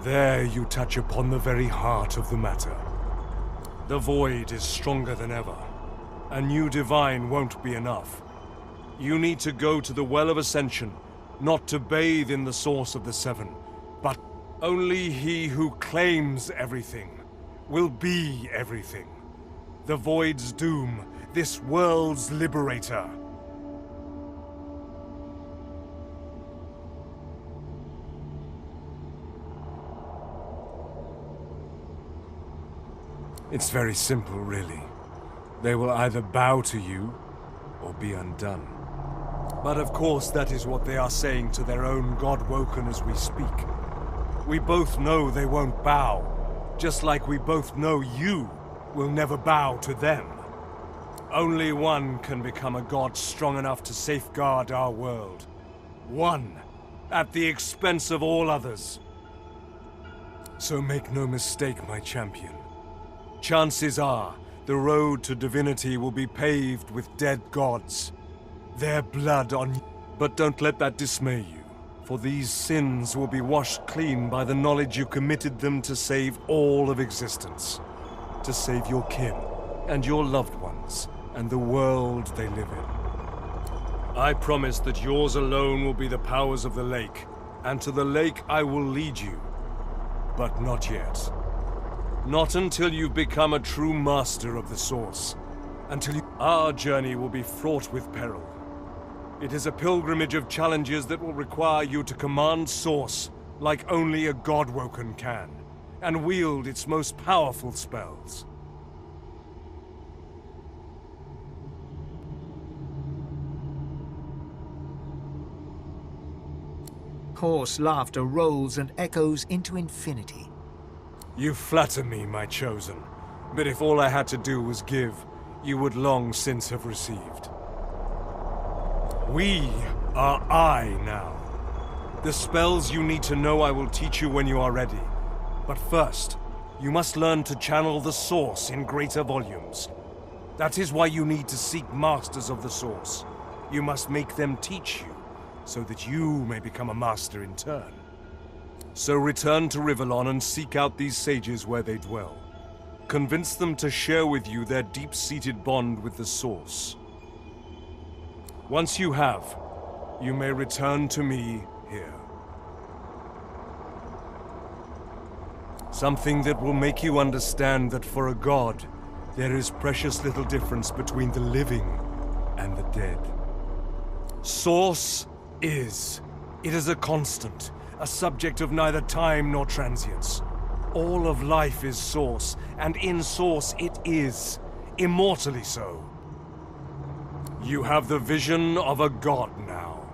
There you touch upon the very heart of the matter. The void is stronger than ever. A new divine won't be enough. You need to go to the Well of Ascension, not to bathe in the source of the Seven, but only he who claims everything will be everything. The void's doom, this world's liberator. It's very simple, really. They will either bow to you, or be undone. But of course, that is what they are saying to their own God-woken as we speak. We both know they won't bow, just like we both know you will never bow to them. Only one can become a god strong enough to safeguard our world. One, at the expense of all others. So make no mistake, my champion. Chances are, the road to divinity will be paved with dead gods. Their blood on you. But don't let that dismay you, for these sins will be washed clean by the knowledge you committed them to save all of existence. To save your kin, and your loved ones, and the world they live in. I promise that yours alone will be the powers of the lake, and to the lake I will lead you. But not yet. Not until you've become a true master of the Source. Our journey will be fraught with peril. It is a pilgrimage of challenges that will require you to command Source like only a God-woken can, and wield its most powerful spells. Hoarse laughter rolls and echoes into infinity. You flatter me, my chosen, but if all I had to do was give, you would long since have received. We are I now. The spells you need to know I will teach you when you are ready. But first, you must learn to channel the Source in greater volumes. That is why you need to seek masters of the Source. You must make them teach you, so that you may become a master in turn. So return to Rivellon and seek out these sages where they dwell. Convince them to share with you their deep-seated bond with the Source. Once you have, you may return to me here. Something that will make you understand that for a god, there is precious little difference between the living and the dead. Source is. It is a constant. A subject of neither time nor transience. All of life is Source, and in Source it is, immortally so. You have the vision of a god now.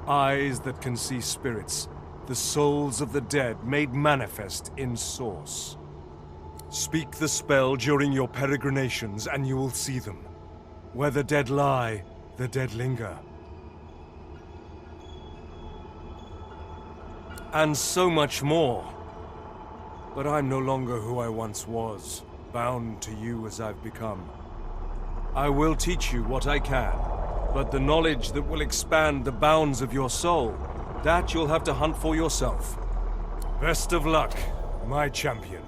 Eyes that can see spirits, the souls of the dead made manifest in Source. Speak the spell during your peregrinations and you will see them. Where the dead lie, the dead linger. And so much more. But I'm no longer who I once was, bound to you as I've become. I will teach you what I can, but the knowledge that will expand the bounds of your soul, that you'll have to hunt for yourself. Best of luck, my champion.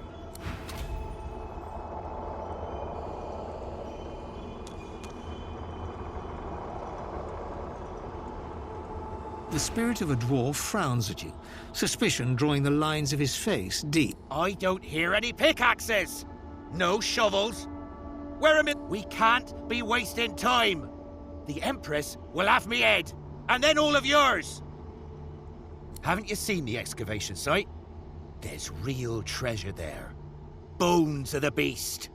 The spirit of a dwarf frowns at you, suspicion drawing the lines of his face deep. I don't hear any pickaxes! No shovels! Where am I? We can't be wasting time! The Empress will have me head, and then all of yours! Haven't you seen the excavation site? There's real treasure there. Bones of the beast.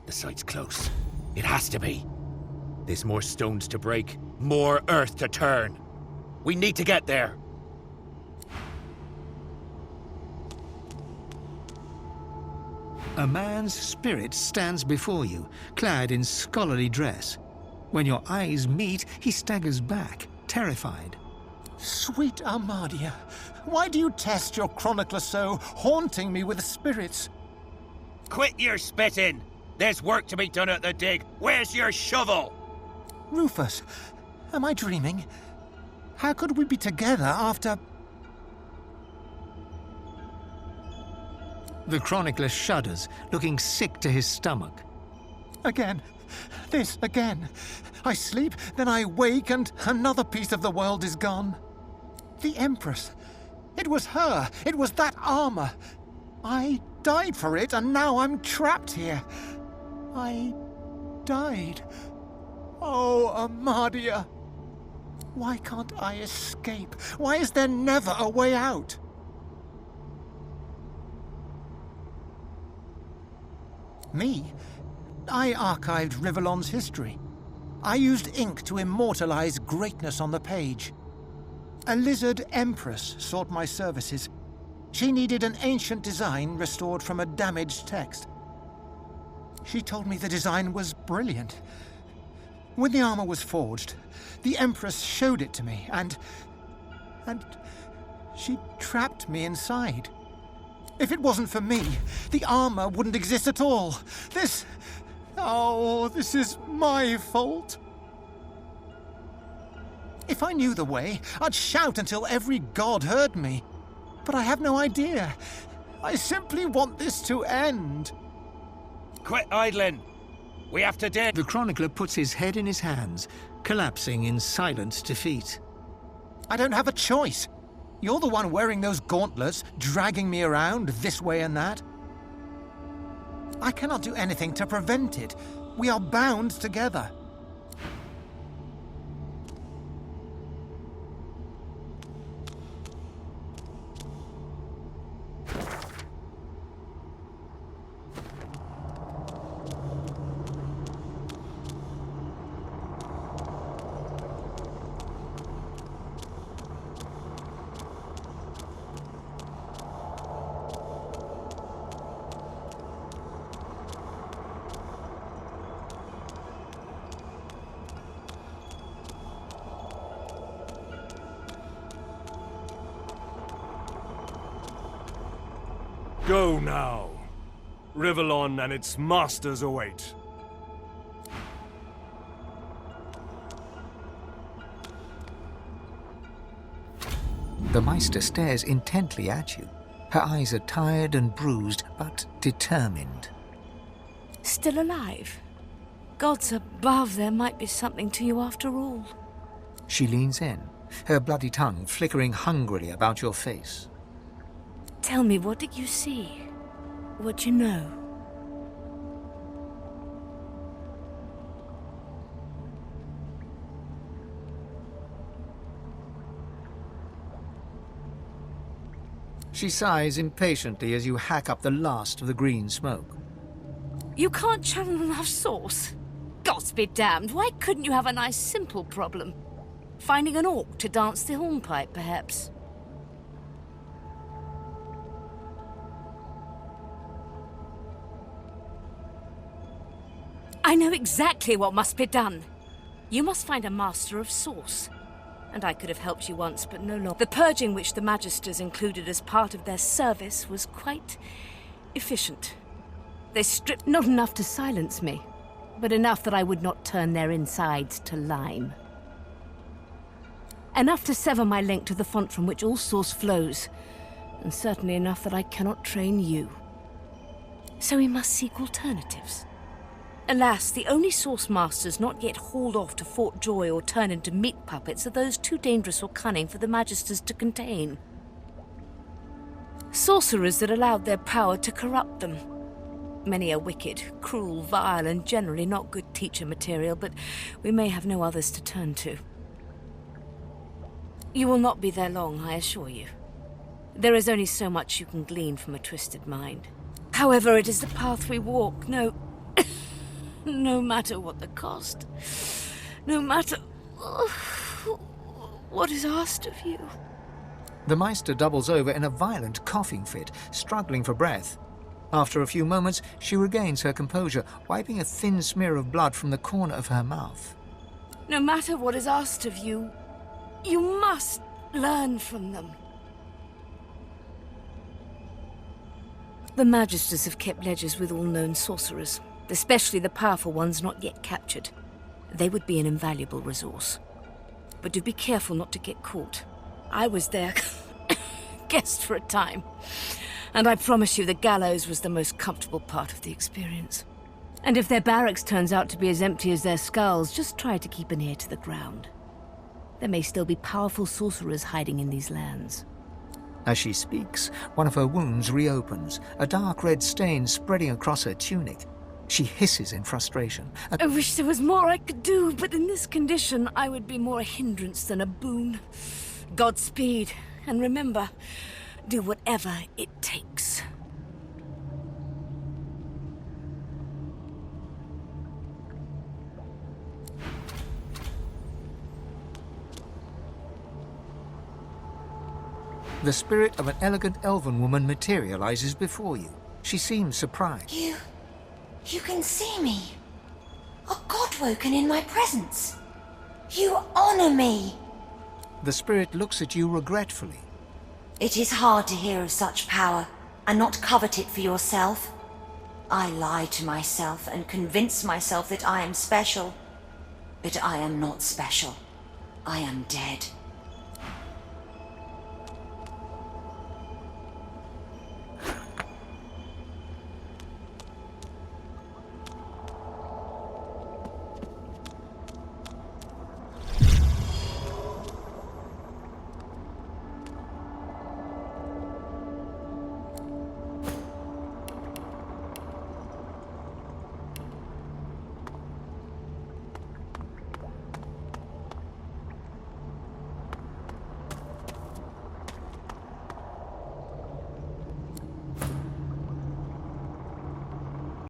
The site's close. It has to be. There's more stones to break, more earth to turn. We need to get there. A man's spirit stands before you, clad in scholarly dress. When your eyes meet, he staggers back, terrified. Sweet Armadia, why do you test your chronicler so, haunting me with spirits? Quit your spitting! There's work to be done at the dig. Where's your shovel? Rufus, am I dreaming? How could we be together after... The chronicler shudders, looking sick to his stomach. Again. This again. I sleep, then I wake, and another piece of the world is gone. The Empress. It was her. It was that armor. I died for it, and now I'm trapped here. I died. Oh, Amadia. Why can't I escape? Why is there never a way out? Me? I archived Rivellon's history. I used ink to immortalize greatness on the page. A lizard empress sought my services. She needed an ancient design restored from a damaged text. She told me the design was brilliant. When the armor was forged, the Empress showed it to me, and she trapped me inside. If it wasn't for me, the armor wouldn't exist at all. This is my fault. If I knew the way, I'd shout until every god heard me. But I have no idea. I simply want this to end. Quit idling. We have to do. The chronicler puts his head in his hands, collapsing in silent defeat. I don't have a choice. You're the one wearing those gauntlets, dragging me around this way and that. I cannot do anything to prevent it. We are bound together. Go now. Rivellon and its masters await. The Meister stares intently at you. Her eyes are tired and bruised, but determined. Still alive? Gods above, there might be something to you after all. She leans in, her bloody tongue flickering hungrily about your face. Tell me, what did you see? What you know? She sighs impatiently as you hack up the last of the green smoke. You can't channel enough sauce? Gods be damned, why couldn't you have a nice simple problem? Finding an orc to dance the hornpipe, perhaps? I know exactly what must be done. You must find a master of sauce. And I could have helped you once, but no longer. The purging which the Magisters included as part of their service was quite efficient. They stripped not enough to silence me, but enough that I would not turn their insides to lime. Enough to sever my link to the font from which all source flows, and certainly enough that I cannot train you. So we must seek alternatives. Alas, the only source masters not yet hauled off to Fort Joy or turned into meat puppets are those too dangerous or cunning for the Magisters to contain. Sorcerers that allowed their power to corrupt them. Many are wicked, cruel, vile, and generally not good teacher material, but we may have no others to turn to. You will not be there long, I assure you. There is only so much you can glean from a twisted mind. However, it is the path we walk, no matter what the cost. No matter what is asked of you. The Meister doubles over in a violent coughing fit, struggling for breath. After a few moments, she regains her composure, wiping a thin smear of blood from the corner of her mouth. No matter what is asked of you, you must learn from them. The Magisters have kept ledgers with all known sorcerers, especially the powerful ones not yet captured. They would be an invaluable resource. But do be careful not to get caught. I was their guest for a time. And I promise you the gallows was the most comfortable part of the experience. And if their barracks turns out to be as empty as their skulls, just try to keep an ear to the ground. There may still be powerful sorcerers hiding in these lands. As she speaks, one of her wounds reopens, a dark red stain spreading across her tunic. She hisses in frustration. I wish there was more I could do, but in this condition, I would be more a hindrance than a boon. Godspeed, and remember, do whatever it takes. The spirit of an elegant elven woman materializes before you. She seems surprised. You can see me. A god woken in my presence. You honor me. The spirit looks at you regretfully. It is hard to hear of such power and not covet it for yourself. I lie to myself and convince myself that I am special. But I am not special. I am dead.